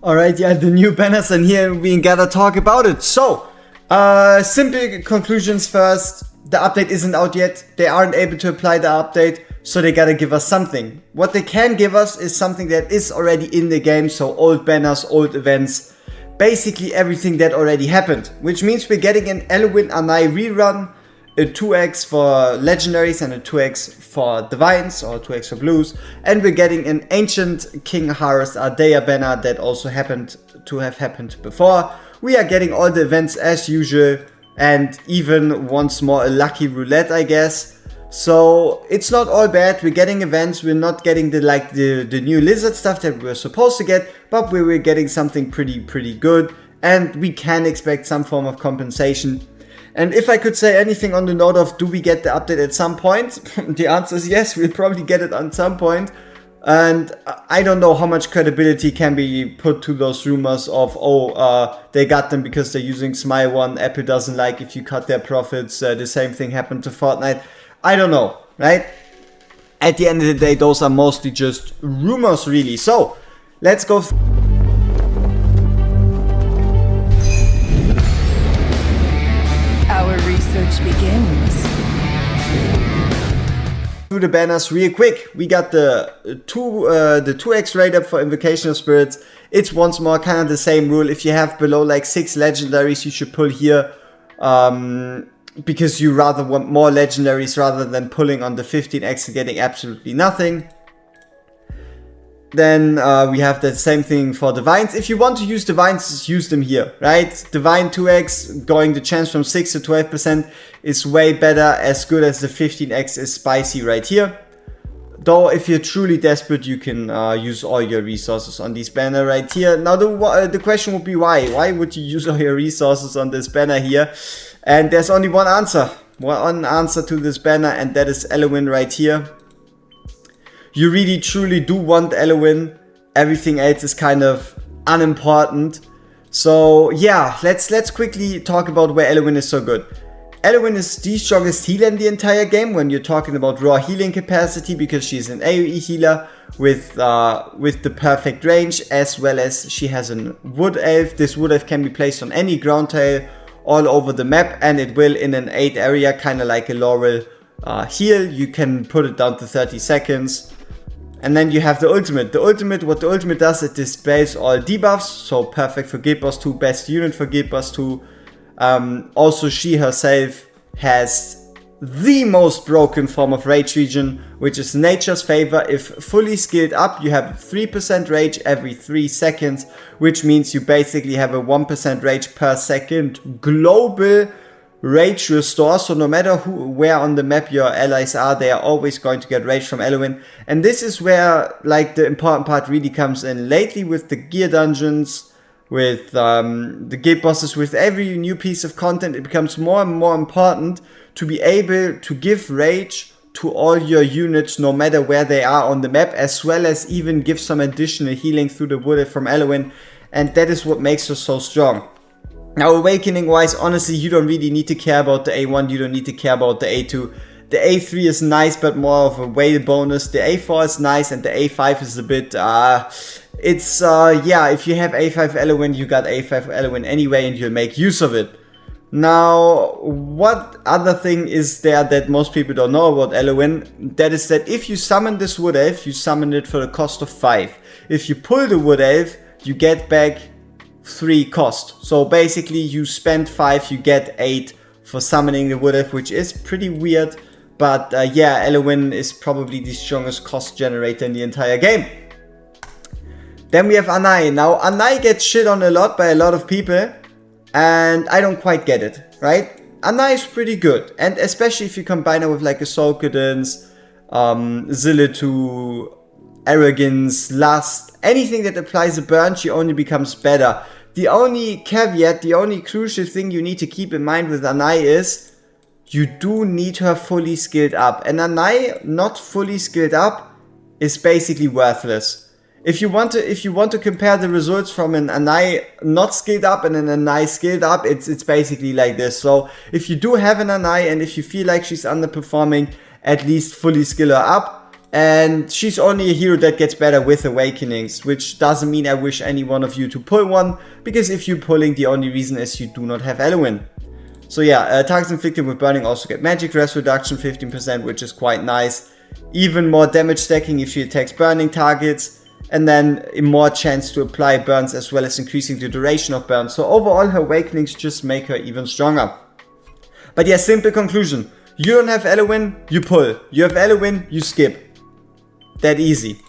Alright, yeah, the new banners in here, we gotta talk about it. So, simple conclusions first. The update isn't out yet. They aren't able to apply the update, so they gotta give us something. What they can give us is something that is already in the game, so old banners, old events, basically everything that already happened. Which means we're getting an Elowyn Anai rerun, a 2x for legendaries and a 2x for divines, or 2x for blues, and we're getting an ancient King Harz Ardea banner that also happened to have happened before. We are getting all the events as usual, and even once more a lucky roulette, I guess. So it's not all bad. We're getting events. We're not getting the new lizard stuff that we're supposed to get, but we're getting something pretty good, and we can expect some form of compensation. And if I could say anything on the note of do we get the update at some point, the answer is yes, we'll probably get it at some point. And I don't know how much credibility can be put to those rumors of, they got them because they're using Smile 1, Apple doesn't like if you cut their profits, the same thing happened to Fortnite. I don't know, right? At the end of the day, those are mostly just rumors, really. So, let's go Our research begins. through the banners real quick. We got the 2x rate up for Invocation of Spirits. It's once more kind of the same rule. If you have below like 6 legendaries, you should pull here. Because you rather want more legendaries rather than pulling on the 15x and getting absolutely nothing. Then we have the same thing for divines. If you want to use divines, just use them here, right? Divine 2x going the chance from 6 to 12% is way better, as good as the 15x is spicy right here. Though if you're truly desperate, you can use all your resources on this banner right here. Now the question would be why? Why would you use all your resources on this banner here? And there's only one answer to this banner, and that is Elowyn right here. You really truly do want Elowyn. Everything else is kind of unimportant. So yeah, let's quickly talk about where Elowyn is so good. Elowyn is the strongest healer in the entire game when you're talking about raw healing capacity, because she's an AoE healer with the perfect range, as well as she has a wood elf. This wood elf can be placed on any ground tile all over the map, and it will in an 8 area, kind of like a Laurel heal. You can put it down to 30 seconds. And then you have the ultimate. What the ultimate does, it dispels all debuffs. So perfect for Guild Boss 2, best unit for Guild Boss 2. Also, she herself has the most broken form of rage regen, which is Nature's Favor. If fully skilled up, you have 3% rage every 3 seconds, which means you basically have a 1% rage per second global rage restore. So no matter where on the map your allies are, they are always going to get rage from Elowyn. And this is where like the important part really comes in. Lately with the gear dungeons, with the guild bosses, with every new piece of content, it becomes more and more important to be able to give rage to all your units no matter where they are on the map, as well as even give some additional healing through the wood from Elowyn. And that is what makes her so strong. Now, awakening wise, honestly, you don't really need to care about the A1, you don't need to care about the A2. The A3 is nice, but more of a whale bonus. The A4 is nice, and the A5 is a bit, yeah, if you have A5 Elowyn, you got A5 Elowyn anyway, and you'll make use of it. Now, what other thing is there that most people don't know about Elowyn? That is that if you summon this wood elf, you summon it for the cost of 5. If you pull the wood elf, you get back 3 cost. So basically you spend 5, you get 8 for summoning the wood elf, which is pretty weird. But yeah, Elowyn is probably the strongest cost generator in the entire game. Then we have Anai. Now Anai gets shit on a lot by a lot of people, and I don't quite get it, right? Anai is pretty good, and especially if you combine her with like a Soul Cadence, Zillitu, Arrogance, Lust, anything that applies a burn, she only becomes better. The only caveat, the only crucial thing you need to keep in mind with Anai is you do need her fully skilled up. And Anai not fully skilled up is basically worthless. If you want to compare the results from an Anai not skilled up and an Anai skilled up, it's basically like this. So if you do have an Anai and if you feel like she's underperforming, at least fully skill her up. And she's only a hero that gets better with Awakenings, which doesn't mean I wish any one of you to pull one, because if you're pulling, the only reason is you do not have Elowyn. So yeah, targets inflicted with burning also get magic rest reduction 15%, which is quite nice. Even more damage stacking if she attacks burning targets, and then more chance to apply burns as well as increasing the duration of burns. So overall her Awakenings just make her even stronger. But yeah, simple conclusion. You don't have Elowyn, you pull. You have Elowyn, you skip. That easy.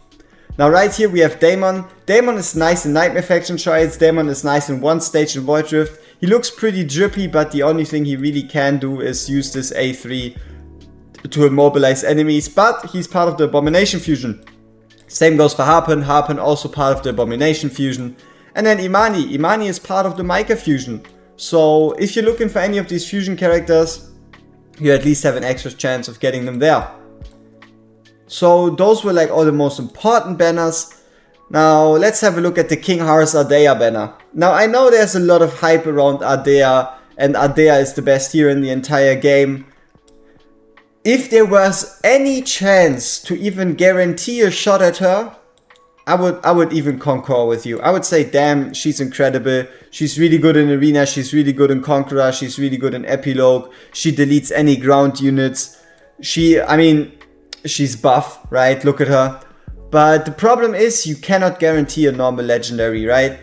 Now right here we have Daemon. Daemon is nice in Nightmare Faction Trials. Daemon is nice in one stage in Void Rift. He looks pretty drippy, but the only thing he really can do is use this A3 to immobilize enemies. But he's part of the Abomination Fusion. Same goes for Harpen. Harpen also part of the Abomination Fusion. And then Imani. Imani is part of the Micah Fusion. So if you're looking for any of these fusion characters, you at least have an extra chance of getting them there. So those were like all the most important banners. Now let's have a look at the King Harz Ardea banner. Now I know there's a lot of hype around Ardea, and Ardea is the best hero in the entire game. If there was any chance to even guarantee a shot at her, I would even concur with you. I would say, damn, she's incredible. She's really good in Arena, she's really good in Conqueror, she's really good in Epilogue. She deletes any ground units. She's buff, right? Look at her. But the problem is you cannot guarantee a normal legendary, right?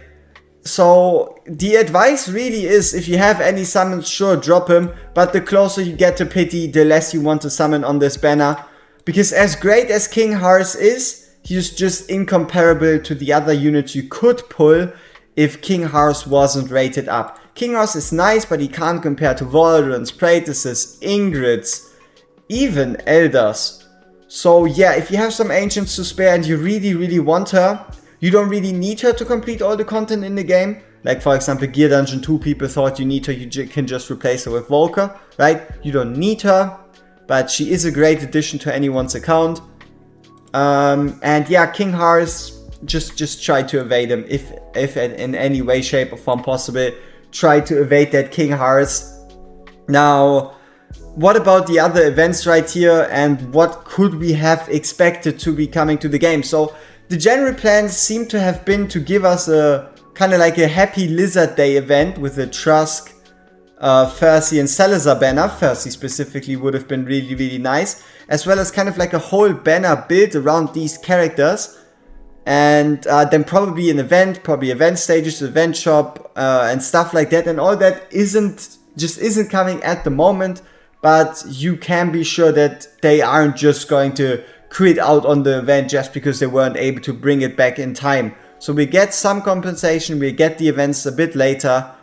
So the advice really is, if you have any summons, sure, drop him. But the closer you get to pity, the less you want to summon on this banner. Because as great as King Harz is, he's just incomparable to the other units you could pull if King Harz wasn't rated up. King Harz is nice, but he can't compare to Vaulderans, Praetuses, Ingrids, even Elders. So yeah, if you have some Ancients to spare and you really want her, you don't really need her to complete all the content in the game. Like for example, Gear Dungeon 2 people thought you need her, you can just replace her with Volker, right? You don't need her, but she is a great addition to anyone's account. And yeah, King Harz, just try to evade him if in any way, shape or form possible. Try to evade that King Harz. Now, what about the other events right here, and what could we have expected to be coming to the game? So the general plans seem to have been to give us a kind of like a Happy Lizard Day event with a Trusk, Fercy and Salazar banner. Fercy specifically would have been really nice, as well as kind of like a whole banner built around these characters. And then probably an event, probably event stages, event shop, and stuff like that. And all that isn't coming at the moment. But you can be sure that they aren't just going to quit out on the event just because they weren't able to bring it back in time. So we get some compensation, we get the events a bit later.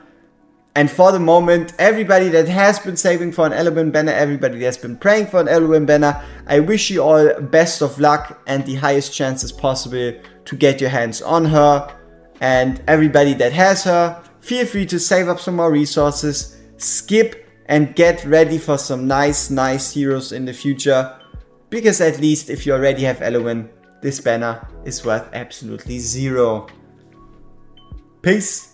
And for the moment, everybody that has been saving for an Elowyn banner, everybody that has been praying for an Elowyn banner, I wish you all best of luck and the highest chances possible to get your hands on her. And everybody that has her, feel free to save up some more resources, skip and get ready for some nice heroes in the future. Because at least if you already have Elowyn, this banner is worth absolutely zero. Peace.